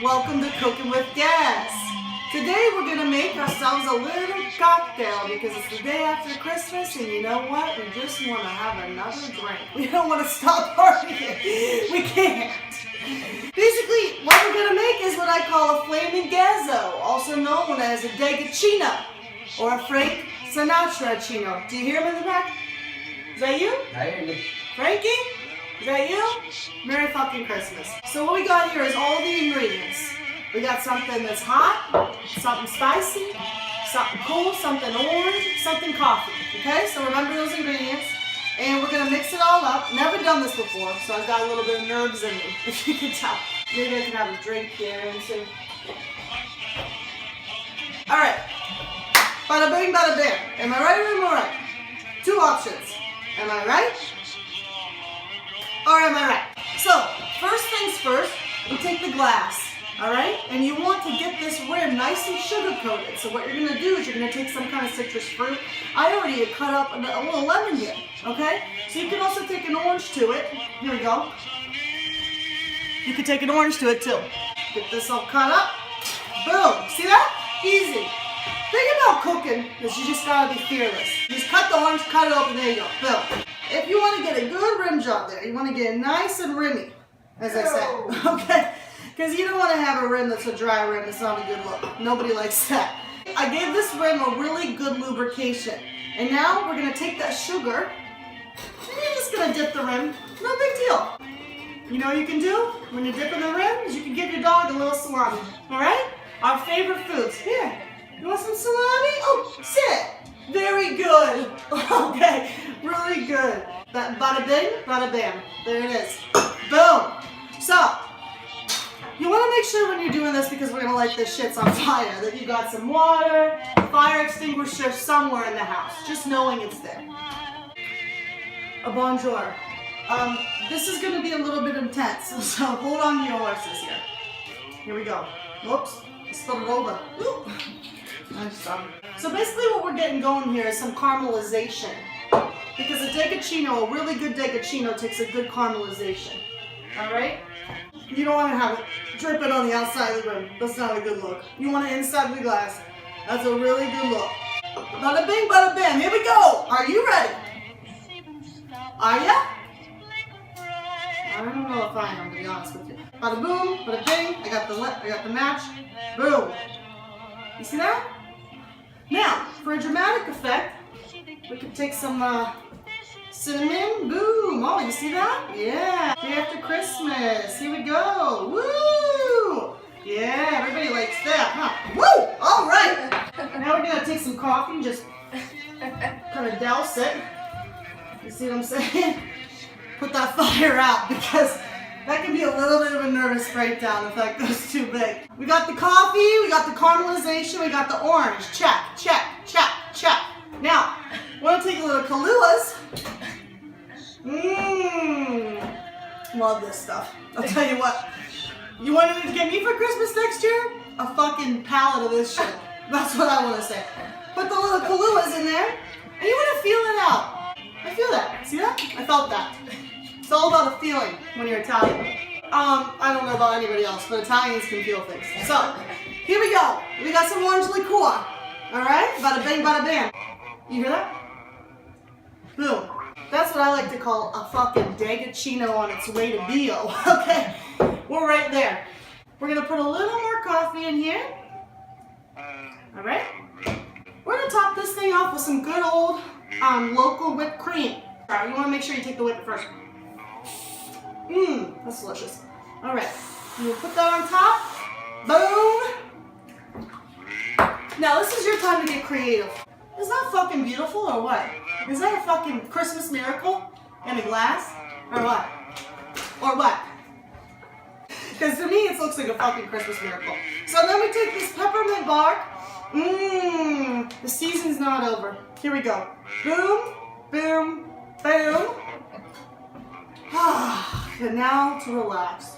Welcome to Cooking with Gas. Today we're going to make ourselves a little cocktail because it's the day after Christmas and you know what? We just want to have another drink. We don't want to stop partying. We can't. Basically, what we're going to make is what I call a flaming gazzo, also known as a degachino or a Frank Sinatra chino. Do you hear him in the back? Is that you? I hear you. Frankie? Is that you? Merry fucking Christmas. So what we got here is all the ingredients. We got something that's hot, something spicy, something cool, something orange, something coffee. Okay, so remember those ingredients. And we're gonna mix it all up. Never done this before, so I've got a little bit of nerves in me, if you can tell. Maybe I can have a drink here and see. Alright. Bada bing, bada bam. Am I right or am I right? Two options. Am I right? Or am I right? So, first things first, you take the glass, alright? And you want to get this rim nice and sugar coated. So what you're going to do is you're going to take some kind of citrus fruit. I already cut up a little lemon here, okay? So you can also take an orange to it. Here we go. You can take an orange to it too. Get this all cut up. Boom. See that? Easy. Thing about cooking is you just gotta be fearless. You just cut the orange, cut it open, there you go. Boom. If you want to get a good rim job there, you want to get it nice and rimmy, as I said, okay? Because you don't want to have a rim that's a dry rim. It's not a good look. Nobody likes that. I gave this rim a really good lubrication. And now we're going to take that sugar, and you're just going to dip the rim. No big deal. You know what you can do when you're dipping the rim is you can give your dog a little salami, all right? Our favorite foods. Here, you want some salami? Oh, sit. Very good. Okay, really good. That bada bing, bada bam. There it is. Boom. So, you want to make sure when you're doing this, because we're going to light this shit's on fire, that you got some water, fire extinguisher somewhere in the house. Just knowing it's there. A bonjour. This is going to be a little bit intense, so hold on to your horses here. Here we go. Whoops, I spilled it over. Ooh. Nice. So basically what we're getting going here is some caramelization. Because a degachino, a really good degachino, takes a good caramelization. Alright? You don't want to have it dripping on the outside of the rim. That's not a good look. You want it inside the glass. That's a really good look. Bada bing, bada bam. Here we go. Are you ready? Are ya? I don't know if I am, to be honest with you. Bada boom, bada bing. I got the match. Boom. You see that? Now, for a dramatic effect, we could take some cinnamon. Boom. Oh, you see that? Yeah. Day after Christmas. Here we go. Woo! Yeah, everybody likes that, huh? Woo! All right. Now we're going to take some coffee and just kind of douse it. You see what I'm saying? Put that fire out because that can be a little bit of a nervous breakdown if that goes too big. We got the coffee, we got the caramelization, we got the orange. Check, check, check, check. Now, want to take a little Kahluas. Love this stuff. I'll tell you what. You wanted to get me for Christmas next year? A fucking pallet of this shit. That's what I want to say. Put the little Kahluas in there, and you want to feel it out. I feel that. See that? I felt that. It's all about a feeling when you're Italian. I don't know about anybody else, but Italians can feel things. So, here we go. We got some orange liqueur. Alright? Bada bing, bada bam. You hear that? Boom. That's what I like to call a fucking degachino on its way to Bio. Okay? We're right there. We're going to put a little more coffee in here. Alright? We're going to top this thing off with some good old local whipped cream. Alright, you want to make sure you take the whip first. That's delicious. Alright, you put that on top. Boom. Now this is your time to get creative. Is that fucking beautiful or what? Is that a fucking Christmas miracle in a glass? Or what? Or what? Because to me it looks like a fucking Christmas miracle. So then we take this peppermint bark. The season's not over. Here we go. Boom, boom, boom. And now to relax.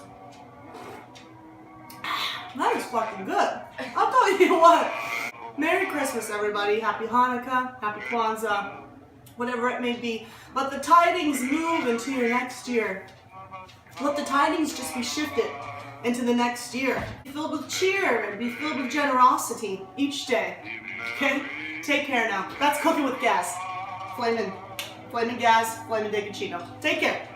That is fucking good. I'll tell you what. Merry Christmas, everybody. Happy Hanukkah, Happy Kwanzaa, whatever it may be. Let the tidings move into your next year. Let the tidings just be shifted. into the next year. Be filled with cheer and be filled with generosity each day. Okay? Take care now. That's Cooking with Gaz. Flamin' Gaz, Flamin' DeGuccino. Take care.